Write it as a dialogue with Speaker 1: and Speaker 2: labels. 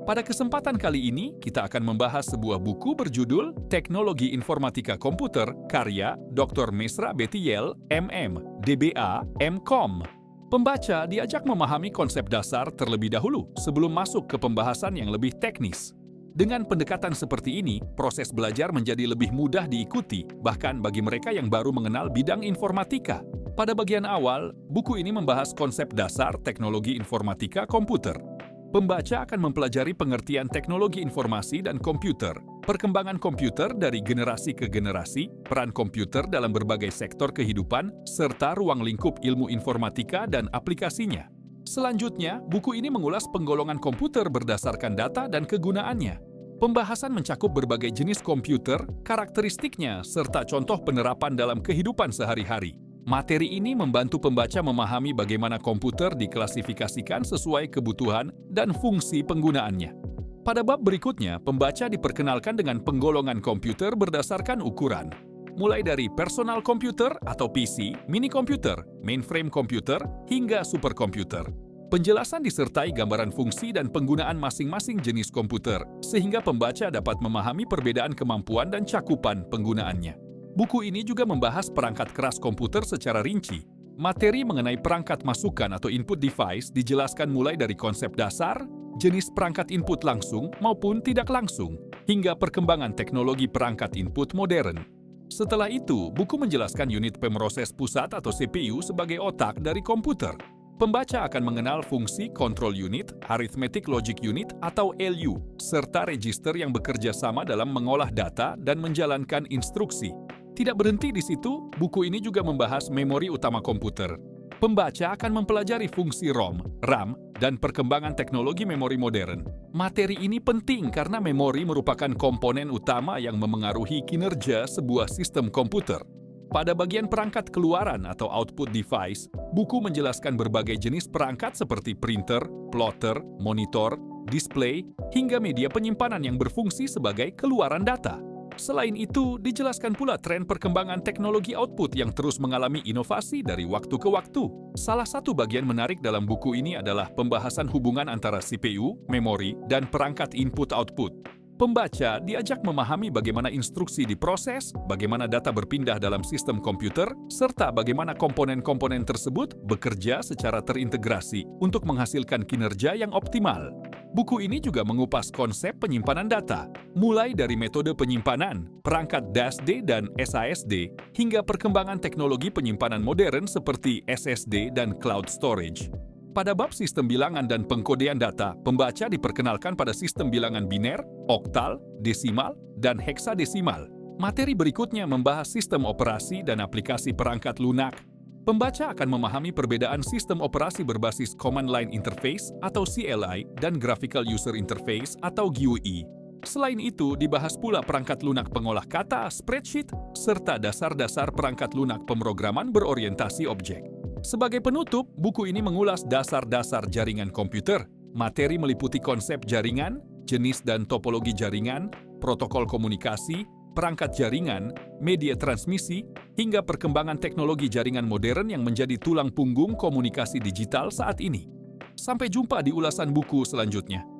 Speaker 1: Pada kesempatan kali ini, kita akan membahas sebuah buku berjudul Teknologi Informatika Komputer karya Dr. Mesra Bettiel, MM, DBA, MCom. Pembaca diajak memahami konsep dasar terlebih dahulu sebelum masuk ke pembahasan yang lebih teknis. Dengan pendekatan seperti ini, proses belajar menjadi lebih mudah diikuti, bahkan bagi mereka yang baru mengenal bidang informatika. Pada bagian awal, buku ini membahas konsep dasar teknologi informatika komputer. Pembaca akan mempelajari pengertian teknologi informasi dan komputer, perkembangan komputer dari generasi ke generasi, peran komputer dalam berbagai sektor kehidupan, serta ruang lingkup ilmu informatika dan aplikasinya. Selanjutnya, buku ini mengulas penggolongan komputer berdasarkan data dan kegunaannya. Pembahasan mencakup berbagai jenis komputer, karakteristiknya, serta contoh penerapan dalam kehidupan sehari-hari. Materi ini membantu pembaca memahami bagaimana komputer diklasifikasikan sesuai kebutuhan dan fungsi penggunaannya. Pada bab berikutnya, pembaca diperkenalkan dengan penggolongan komputer berdasarkan ukuran. Mulai dari personal komputer atau PC, mini komputer, mainframe komputer, hingga superkomputer. Penjelasan disertai gambaran fungsi dan penggunaan masing-masing jenis komputer, sehingga pembaca dapat memahami perbedaan kemampuan dan cakupan penggunaannya. Buku ini juga membahas perangkat keras komputer secara rinci. Materi mengenai perangkat masukan atau input device dijelaskan mulai dari konsep dasar, jenis perangkat input langsung maupun tidak langsung, hingga perkembangan teknologi perangkat input modern. Setelah itu, buku menjelaskan unit pemroses pusat atau CPU sebagai otak dari komputer. Pembaca akan mengenal fungsi control unit, arithmetic logic unit atau LU, serta register yang bekerja sama dalam mengolah data dan menjalankan instruksi. Tidak berhenti di situ, buku ini juga membahas memori utama komputer. Pembaca akan mempelajari fungsi ROM, RAM, dan perkembangan teknologi memori modern. Materi ini penting karena memori merupakan komponen utama yang memengaruhi kinerja sebuah sistem komputer. Pada bagian perangkat keluaran atau output device, buku menjelaskan berbagai jenis perangkat seperti printer, plotter, monitor, display, hingga media penyimpanan yang berfungsi sebagai keluaran data. Selain itu, dijelaskan pula tren perkembangan teknologi output yang terus mengalami inovasi dari waktu ke waktu. Salah satu bagian menarik dalam buku ini adalah pembahasan hubungan antara CPU, memori, dan perangkat input-output. Pembaca diajak memahami bagaimana instruksi diproses, bagaimana data berpindah dalam sistem komputer, serta bagaimana komponen-komponen tersebut bekerja secara terintegrasi untuk menghasilkan kinerja yang optimal. Buku ini juga mengupas konsep penyimpanan data, mulai dari metode penyimpanan, perangkat DASD dan SASD, hingga perkembangan teknologi penyimpanan modern seperti SSD dan cloud storage. Pada bab sistem bilangan dan pengkodean data, pembaca diperkenalkan pada sistem bilangan biner, oktal, desimal, dan heksadesimal. Materi berikutnya membahas sistem operasi dan aplikasi perangkat lunak. Pembaca akan memahami perbedaan sistem operasi berbasis Command Line Interface atau CLI dan Graphical User Interface atau GUI. Selain itu, dibahas pula perangkat lunak pengolah kata, spreadsheet, serta dasar-dasar perangkat lunak pemrograman berorientasi objek. Sebagai penutup, buku ini mengulas dasar-dasar jaringan komputer. Materi meliputi konsep jaringan, jenis dan topologi jaringan, protokol komunikasi, perangkat jaringan, media transmisi, hingga perkembangan teknologi jaringan modern yang menjadi tulang punggung komunikasi digital saat ini. Sampai jumpa di ulasan buku selanjutnya.